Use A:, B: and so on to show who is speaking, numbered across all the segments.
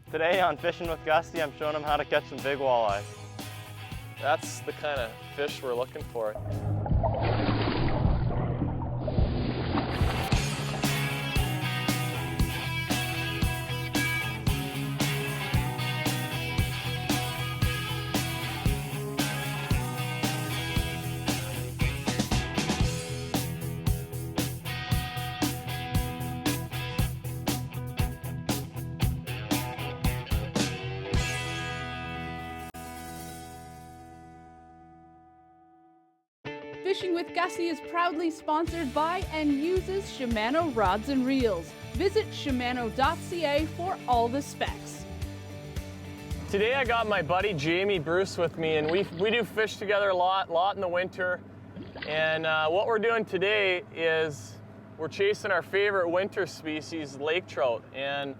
A: Today on Fishing with Gussy, I'm showing them how to catch some big walleyes.
B: That's the kind of fish we're looking for.
C: Fishing with Gussy is proudly sponsored by and uses Shimano rods and reels. Visit Shimano.ca for all the specs.
B: Today I got my buddy Jamie Bruce with me, and we do fish together a lot in the winter. And what we're doing today is we're chasing our favorite winter species, lake trout. And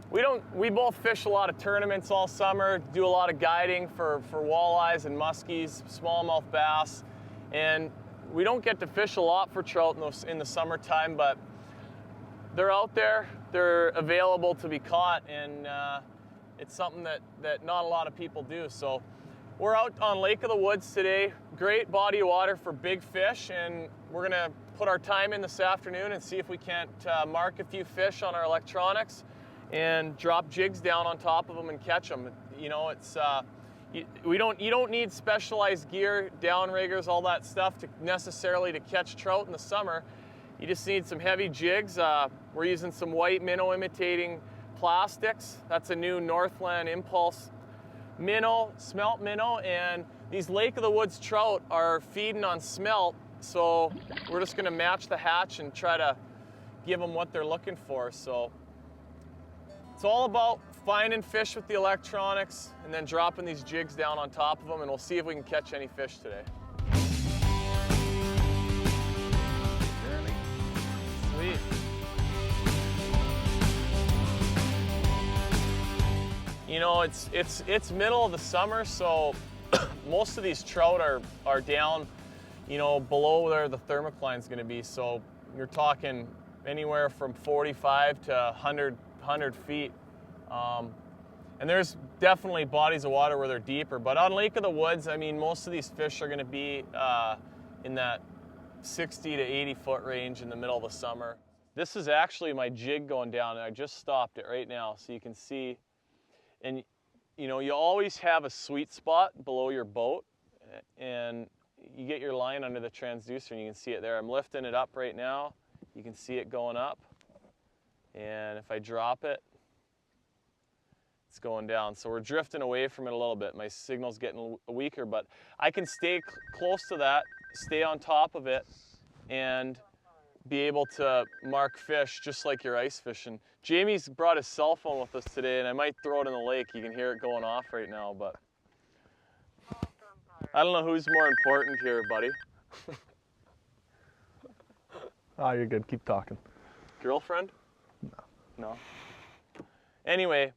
B: we both fish a lot of tournaments all summer, do a lot of guiding for walleyes and muskies, smallmouth bass. And we don't get to fish a lot for trout in the summertime, but they're out there, they're available to be caught, and it's something that not a lot of people do. So we're out on Lake of the Woods today, great body of water for big fish, and we're gonna put our time in this afternoon and see if we can't mark a few fish on our electronics and drop jigs down on top of them and catch them. You know, it's you don't need specialized gear, downriggers, all that stuff to necessarily to catch trout in the summer. You just need some heavy jigs. We're using some white minnow imitating plastics. That's a new Northland Impulse minnow, smelt minnow, and these Lake of the Woods trout are feeding on smelt, so we're just gonna match the hatch and try to give them what they're looking for. So it's all about finding fish with the electronics and then dropping these jigs down on top of them, and we'll see if we can catch any fish today. Sweet. You know, it's middle of the summer, so most of these trout are down, you know, below where the thermocline's going to be. So you're talking anywhere from 45 to 100 feet. And there's definitely bodies of water where they're deeper, but on Lake of the Woods, I mean, most of these fish are going to be in that 60 to 80 foot range in the middle of the summer. This is actually my jig going down, and I just stopped it right now so you can see. And you know, you always have a sweet spot below your boat, and you get your line under the transducer and you can see it there. I'm lifting it up right now. You can see it going up, and if I drop it, it's going down. So we're drifting away from it a little bit. My signal's getting weaker, but I can stay close to that, stay on top of it, and be able to mark fish just like you're ice fishing. Jamie's brought his cell phone with us today, and I might throw it in the lake. You can hear it going off right now, but I don't know who's more important here, buddy.
D: Oh, you're good. Keep talking.
B: Girlfriend?
D: No.
B: No. Anyway,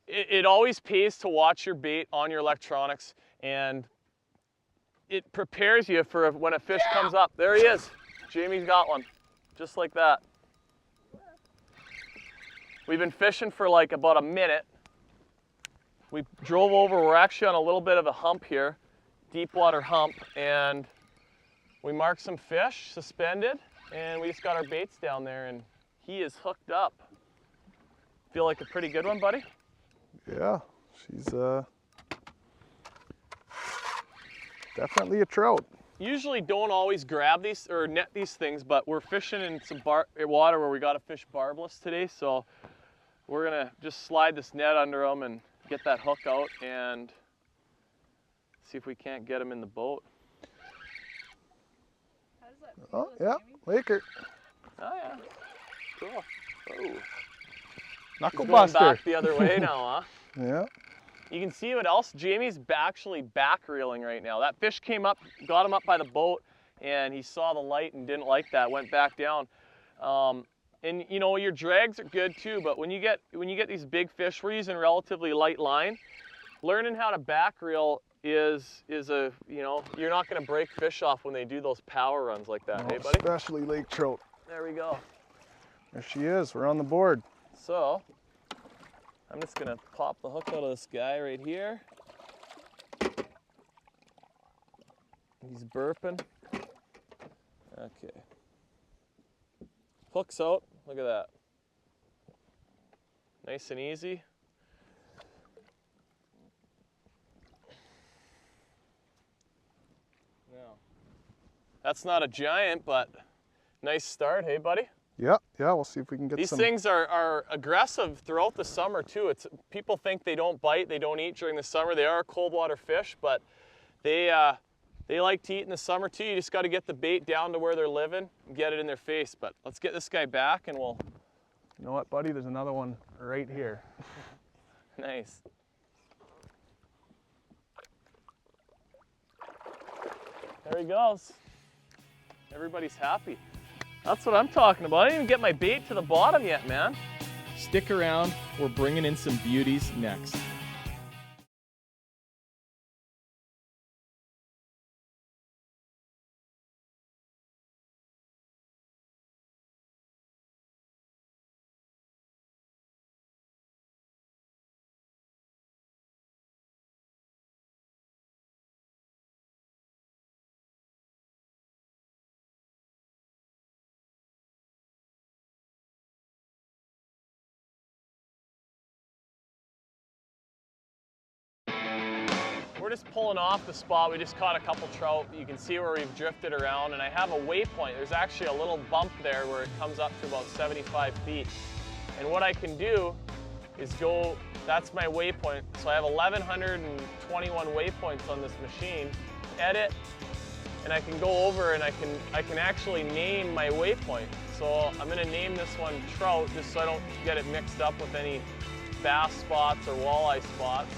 B: it always pays to watch your bait on your electronics, and it prepares you for when a fish comes up. There he is. Jamie's got one, just like that. We've been fishing for like about a minute. We drove over, we're actually on a little bit of a hump here, deep water hump, and we marked some fish, suspended, and we just got our baits down there, and he is hooked up. Feel like a pretty good one, buddy?
D: Yeah, she's definitely a trout.
B: Usually don't always grab these or net these things, but we're fishing in some water where we got to fish barbless today, so we're gonna just slide this net under them and get that hook out and see if we can't get them in the boat.
C: How does that feel?
D: Oh, yeah, Laker.
B: Oh yeah, cool. Oh.
D: Knuckle
B: He's going
D: buster.
B: back the other way now, huh?
D: Yeah.
B: You can see what else. Jamie's actually back reeling right now. That fish came up, got him up by the boat, and he saw the light and didn't like that, went back down. And you know, your drags are good too, but when you get these big fish, we're using relatively light line. Learning how to back reel is a, you know, you're not going to break fish off when they do those power runs like that.
D: Oh,
B: Hey, buddy?
D: especially lake trout.
B: There we go.
D: There she is. We're on the board.
B: So I'm just gonna pop the hook out of this guy right here. He's burping. Okay. Hook's out, look at that. Nice and easy. Now, that's not a giant, but nice start, hey buddy?
D: Yeah, we'll see if we can get
B: These
D: some.
B: things are aggressive throughout the summer too. People think they don't bite, they don't eat during the summer. They are cold water fish, but they like to eat in the summer too. You just got to get the bait down to where they're living and get it in their face. But let's get this guy back and we'll...
D: You know what, buddy? There's another one right here.
B: Nice. There he goes. Everybody's happy. That's what I'm talking about. I didn't even get my bait to the bottom yet, man.
E: Stick around, we're bringing in some beauties next.
B: We're just pulling off the spot. We just caught a couple trout. You can see where we've drifted around, and I have a waypoint. There's actually a little bump there where it comes up to about 75 feet. And what I can do is go, that's my waypoint. So I have 1,121 waypoints on this machine. Edit, and I can go over and I can actually name my waypoint. So I'm gonna name this one Trout, just so I don't get it mixed up with any bass spots or walleye spots.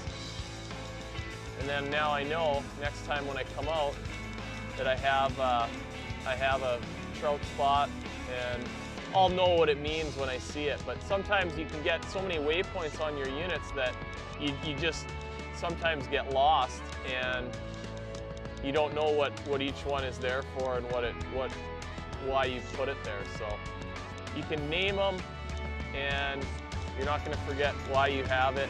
B: And then now I know next time when I come out that I have a trout spot, and I'll know what it means when I see it. But sometimes you can get so many waypoints on your units that you just sometimes get lost and you don't know what each one is there for and why you put it there. So you can name them and you're not going to forget why you have it.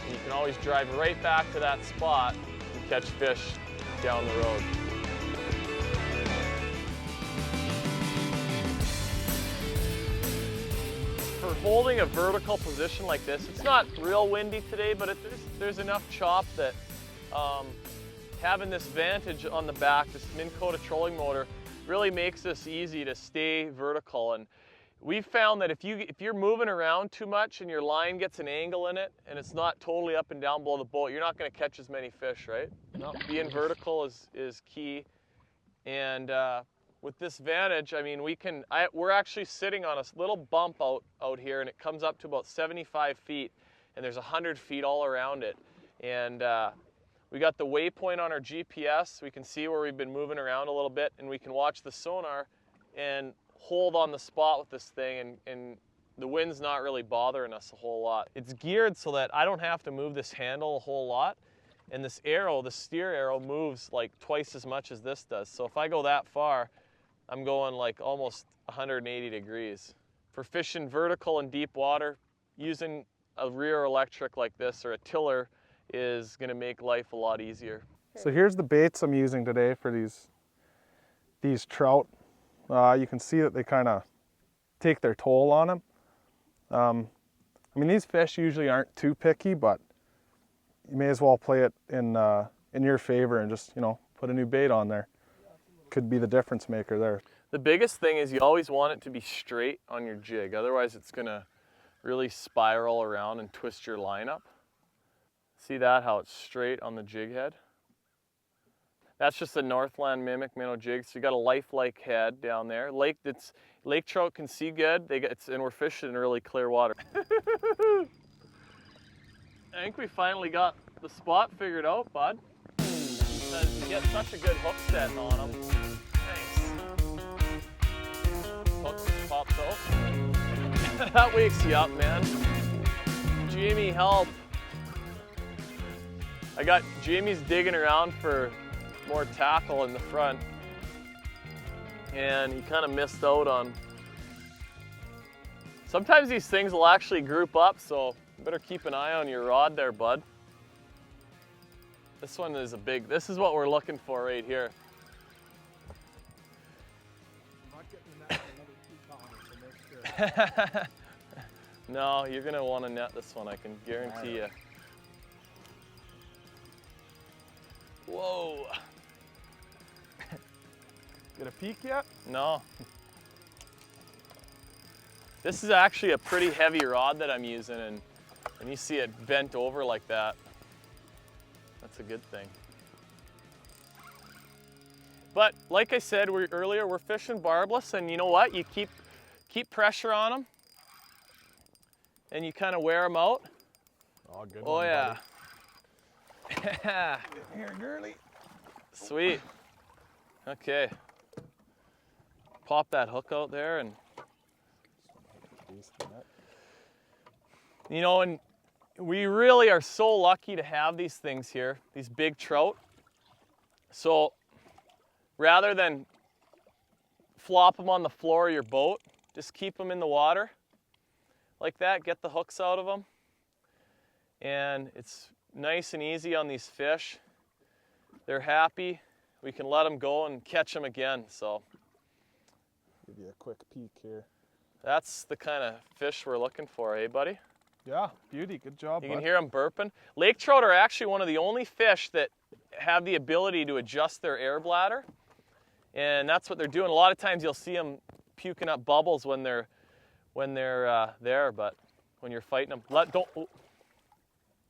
B: And you can always drive right back to that spot and catch fish down the road. For holding a vertical position like this, it's not real windy today, but there's enough chop that having this vantage on the back, this Minn Kota trolling motor, really makes this easy to stay vertical. And we've found that if you're moving around too much and your line gets an angle in it and it's not totally up and down below the boat, you're not going to catch as many fish, right? No. Being vertical is key. And with this vantage, I mean, we're actually sitting on a little bump out here, and it comes up to about 75 feet, and there's 100 feet all around it. And we got the waypoint on our GPS. We can see where we've been moving around a little bit, and we can watch the sonar and hold on the spot with this thing, and the wind's not really bothering us a whole lot. It's geared so that I don't have to move this handle a whole lot, and this arrow, the steer arrow, moves like twice as much as this does. So if I go that far, I'm going like almost 180 degrees. For fishing vertical in deep water, using a rear electric like this or a tiller is going to make life a lot easier.
D: So here's the baits I'm using today for these trout. You can see that they kind of take their toll on them. I mean, these fish usually aren't too picky, but you may as well play it in your favor and just, put a new bait on there. Could be the difference maker there.
B: The biggest thing is you always want it to be straight on your jig. Otherwise it's going to really spiral around and twist your line up. See that, how it's straight on the jig head? That's just a Northland mimic minnow jig. So you got a lifelike head down there. Lake trout can see good, and we're fishing in really clear water. I think we finally got the spot figured out, bud. Because you get such a good hook set on them. Nice. Hook pops out. That wakes you up, man. Jamie, help. Jamie's digging around for more tackle in the front, and he kind of missed out on. Sometimes these things will actually group up, so Better keep an eye on your rod there, bud. This one is this is what we're looking for right here.
D: I'm not getting the net for another 2 pounders, so make sure.
B: No, you're gonna want to net this one, I can guarantee you. Whoa.
D: Get a peek yet?
B: No. This is actually a pretty heavy rod that I'm using, and when you see it bent over like that, that's a good thing. But like I said earlier, we're fishing barbless, and you know what? You keep pressure on them, and you kind of wear them out.
D: Oh, good
B: Oh
D: one,
B: yeah.
D: Here, girly.
B: Sweet. Okay. Pop that hook out there, and you know, and we really are so lucky to have these things here, these big trout. So rather than flop them on the floor of your boat, just keep them in the water like that, get the hooks out of them, and it's nice and easy on these fish. They're happy. We can let them go and catch them again. So
D: Give you a quick peek here.
B: that's the kind of fish we're looking for, eh, buddy?
D: Yeah, beauty. Good job,
B: You
D: bud.
B: can hear them burping. Lake trout are actually one of the only fish that have the ability to adjust their air bladder, and that's what they're doing. A lot of times you'll see them puking up bubbles when they're there, but when you're fighting them,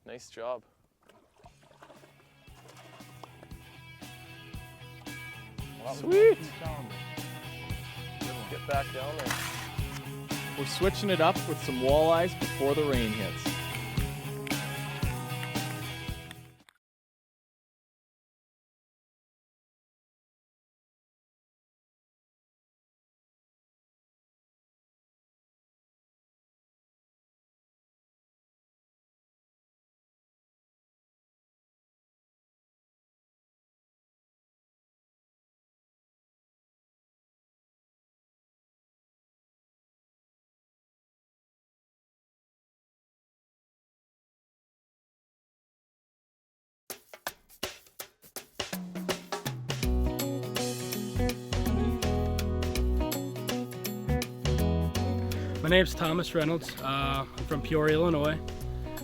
B: nice job. Sweet. Get back down there.
E: We're switching it up with some walleyes before the rain hits.
F: My name's Thomas Reynolds. I'm from Peoria, Illinois.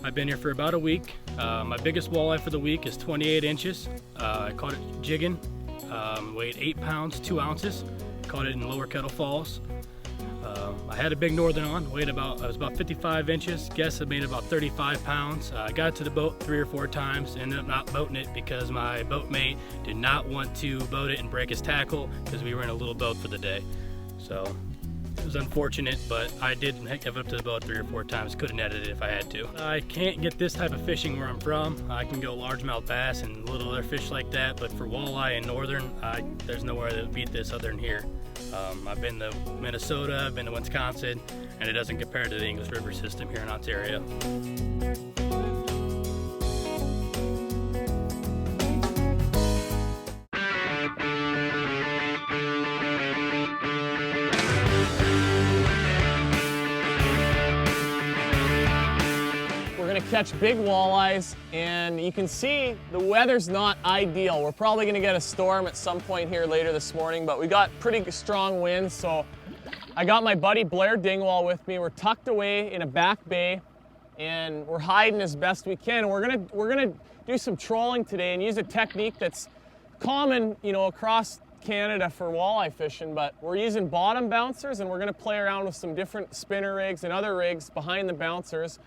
F: I've been here for about a week. My biggest walleye for the week is 28 inches. I caught it jigging. Weighed 8 pounds, 2 ounces. Caught it in Lower Kettle Falls. I had a big northern on, I was about 55 inches. Guess I made about 35 pounds. I got to the boat 3 or 4 times, ended up not boating it because my boatmate did not want to boat it and break his tackle because we were in a little boat for the day. So it was unfortunate, but I did have up to the boat 3 or 4 times. Could have netted it if I had to. I can't get this type of fishing where I'm from. I can go largemouth bass and little other fish like that, but for walleye and northern, there's nowhere that would beat this other than here. I've been to Minnesota, I've been to Wisconsin, and it doesn't compare to the English River system here in Ontario.
B: Catch big walleyes, and you can see the weather's not ideal. We're probably gonna get a storm at some point here later this morning, but we got pretty strong winds, so I got my buddy Blair Dingwall with me. We're tucked away in a back bay, and we're hiding as best we can. We're gonna do some trolling today and use a technique that's common, you know, across Canada for walleye fishing, but we're using bottom bouncers, and we're gonna play around with some different spinner rigs and other rigs behind the bouncers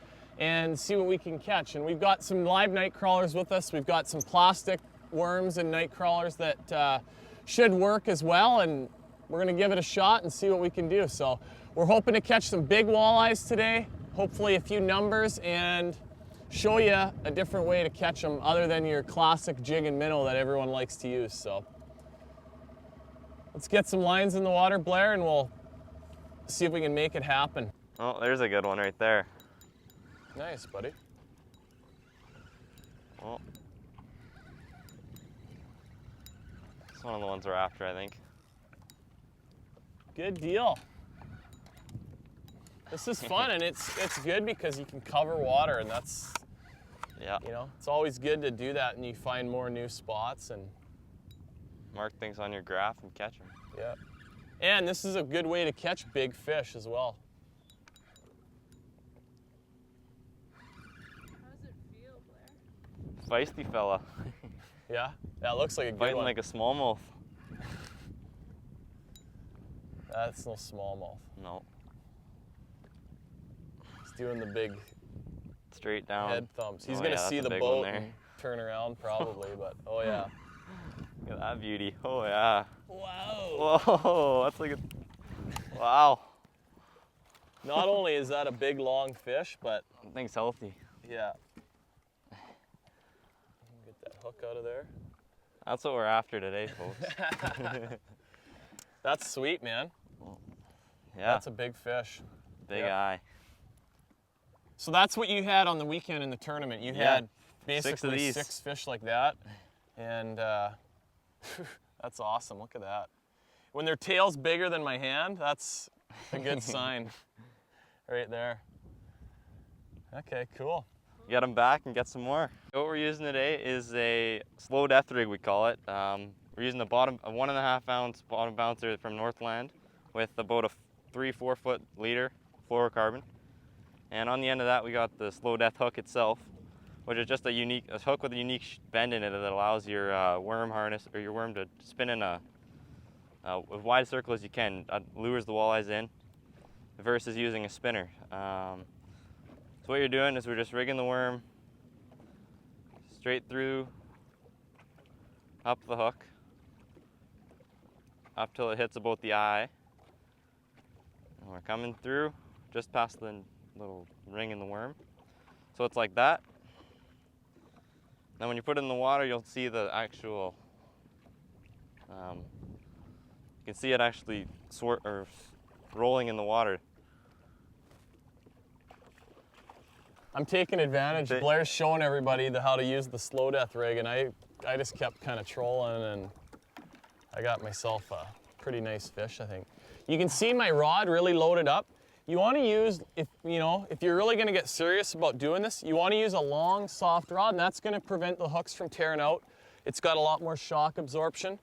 B: and see what we can catch. And we've got some live night crawlers with us. We've got some plastic worms and night crawlers that should work as well, and we're gonna give it a shot and see what we can do. So we're hoping to catch some big walleyes today, hopefully a few numbers, and show you a different way to catch them other than your classic jig and minnow that everyone likes to use. So let's get some lines in the water, Blair, and we'll see if we can make it happen.
A: Oh, there's a good one right there.
B: Nice, buddy.
A: Well, it's one of the ones we're after, I think.
B: Good deal. This is fun, and it's good because you can cover water, and that's,
A: Yeah.
B: you know, it's always good to do that, and you find more new spots, and
A: Mark things on your graph and catch them.
B: yeah. And this is a good way to catch big fish as well.
C: How does it feel, Blair?
A: Feisty fella.
B: Yeah, that looks like a good
A: Fighting
B: one.
A: like a smallmouth.
B: That's no smallmouth.
A: No.
B: He's doing the big
A: Straight down.
B: head thumps. He's
A: Oh,
B: gonna
A: yeah,
B: see
A: that's a
B: the
A: big one
B: boat
A: there.
B: and turn around probably, but oh yeah.
A: Look at that beauty. Oh yeah.
B: Wow.
A: Whoa, that's like a, wow.
B: Not only is that a big long fish, but
A: That thing's healthy.
B: yeah. Get that hook out of there.
A: That's what we're after today, folks.
B: That's sweet, man.
A: Yeah,
B: That's a big fish.
A: big
B: yeah.
A: eye.
B: So that's what you had on the weekend in the tournament. You
A: Yeah,
B: had basically
A: these.
B: 6 fish like that, and that's awesome. Look at that. When their tail's bigger than my hand, that's a good sign right there. Okay, cool.
A: Get them back and get some more. What we're using today is a slow death rig, we call it. We're using a 1.5 ounce bottom bouncer from Northland with about a 3-4 foot leader fluorocarbon. And on the end of that, we got the slow death hook itself, which is just a hook with a unique bend in it that allows your worm harness or your worm to spin in a as wide circle as you can. Lures the walleyes in versus using a spinner. So what you're doing is we're just rigging the worm straight through, up the hook, up till it hits about the eye. And we're coming through just past the little ring in the worm. So it's like that. Then when you put it in the water, you'll see the actual, you can see it actually rolling in the water.
B: I'm taking advantage. Blair's showing everybody how to use the slow death rig, and I just kept kind of trolling, and I got myself a pretty nice fish, I think. You can see my rod really loaded up. You want to use, if you're really going to get serious about doing this, you want to use a long, soft rod, and that's going to prevent the hooks from tearing out. It's got a lot more shock absorption.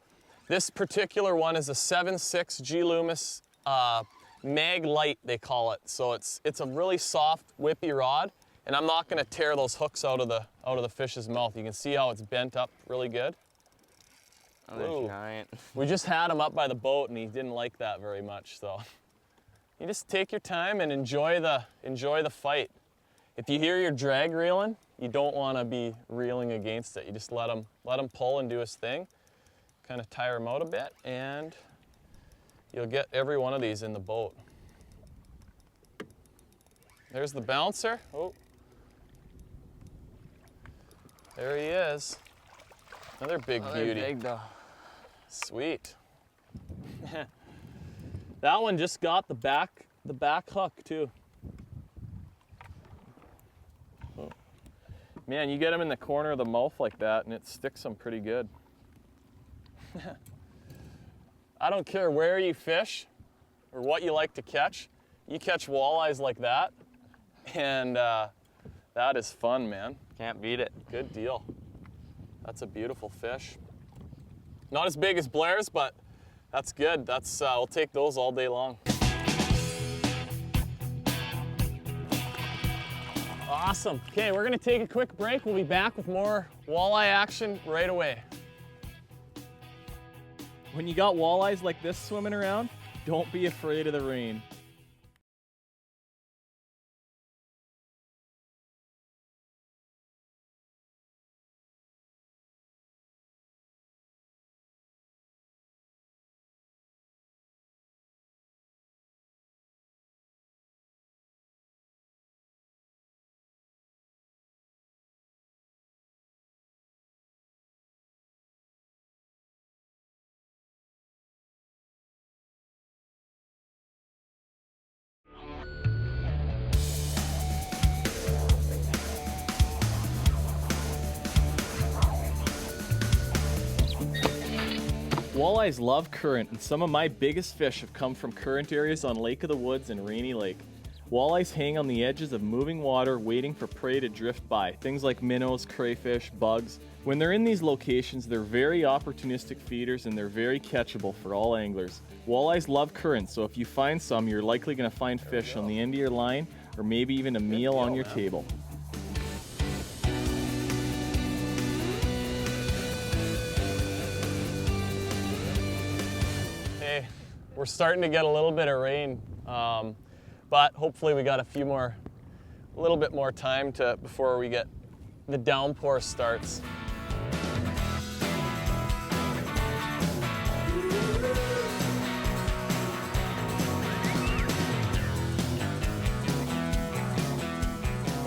B: This particular one is a 7.6 G Loomis Mag Light, they call it. So it's a really soft, whippy rod, and I'm not going to tear those hooks out of the fish's mouth. You can see how it's bent up really good.
A: Oh, they're giant.
B: We just had him up by the boat, and he didn't like that very much, so. You just take your time and enjoy the fight. If you hear your drag reeling, you don't want to be reeling against it. You just let him pull and do his thing. Kind of tire him out a bit, and you'll get every one of these in the boat. There's the bouncer. Oh, there he is. Another big beauty.
A: Big though.
B: Sweet. That one just got the back hook too. Man, you get them in the corner of the mouth like that and it sticks them pretty good. I don't care where you fish or what you like to catch. You catch walleyes like that and that is fun, man.
A: Can't beat it.
B: Good deal. That's a beautiful fish. Not as big as Blair's, but that's good. We'll take those all day long. Awesome. Okay, we're gonna take a quick break. We'll be back with more walleye action right away.
E: When you got walleyes like this swimming around, don't be afraid of the rain. Walleyes love current, and some of my biggest fish have come from current areas on Lake of the Woods and Rainy Lake. Walleyes hang on the edges of moving water waiting for prey to drift by, things like minnows, crayfish, bugs. When they're in these locations, they're very opportunistic feeders and they're very catchable for all anglers. Walleyes love currents, so if you find some, you're likely going to find fish on the end of your line or maybe even a meal on your table.
B: Hey, we're starting to get a little bit of rain, but hopefully we got a little bit more time before we get the downpour starts.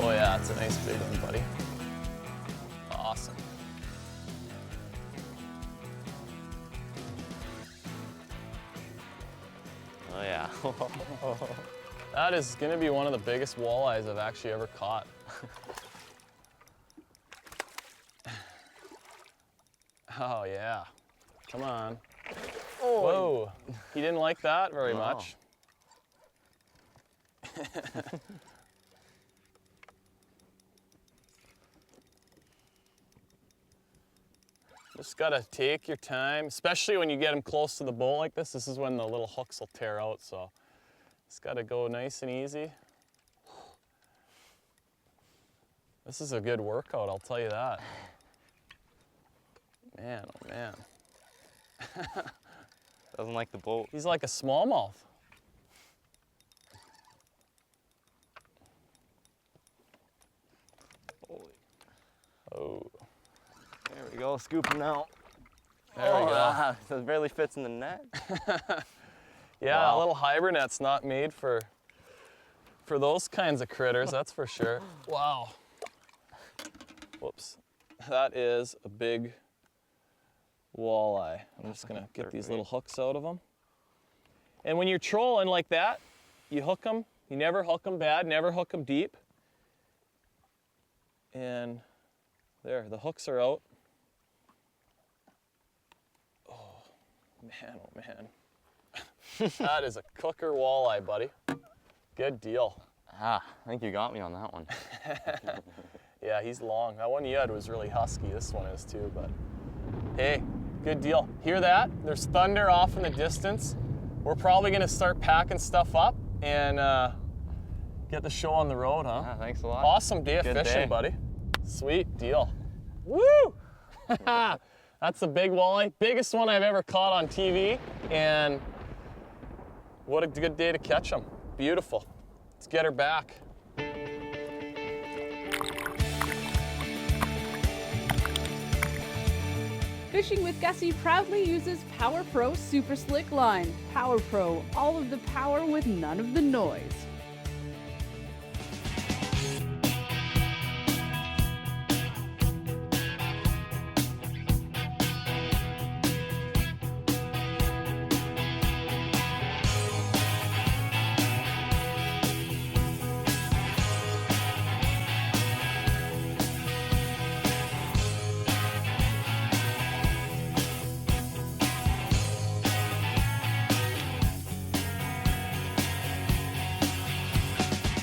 B: Oh yeah, it's a nice big one, buddy. Awesome.
A: Oh yeah.
B: That is gonna be one of the biggest walleyes I've actually ever caught. Oh yeah, come on. Oh. Whoa, he didn't like that very much. Just gotta take your time, especially when you get them close to the boat like this. This is when the little hooks will tear out, so just gotta go nice and easy. This is a good workout, I'll tell you that. Man, oh man.
A: Doesn't like the boat.
B: He's like a smallmouth. Oh.
A: There we go, scoop him now.
B: There we go.
A: So it barely fits in the net.
B: Yeah,
A: Wow.
B: a little hybrid net's not made for those kinds of critters, that's for sure. Wow. Whoops. That is a big walleye. I'm just gonna get these little hooks out of them. And when you're trolling like that, you hook them. You never hook them bad, never hook them deep. And there, the hooks are out. Oh man. That is a cooker walleye, buddy. Good deal.
A: I think you got me on that one.
B: Yeah, he's long. That one you had was really husky. This one is too, but hey, good deal. Hear that? There's thunder off in the distance. We're probably gonna start packing stuff up and get the show on the road, huh?
A: Yeah, thanks a lot.
B: Awesome day of
A: Good
B: fishing,
A: day.
B: buddy. Sweet deal. Woo! That's a big walleye. Biggest one I've ever caught on TV, and what a good day to catch them. Beautiful. Let's get her back.
C: Fishing with Gussy proudly uses Power Pro Super Slick line. Power Pro, all of the power with none of the noise.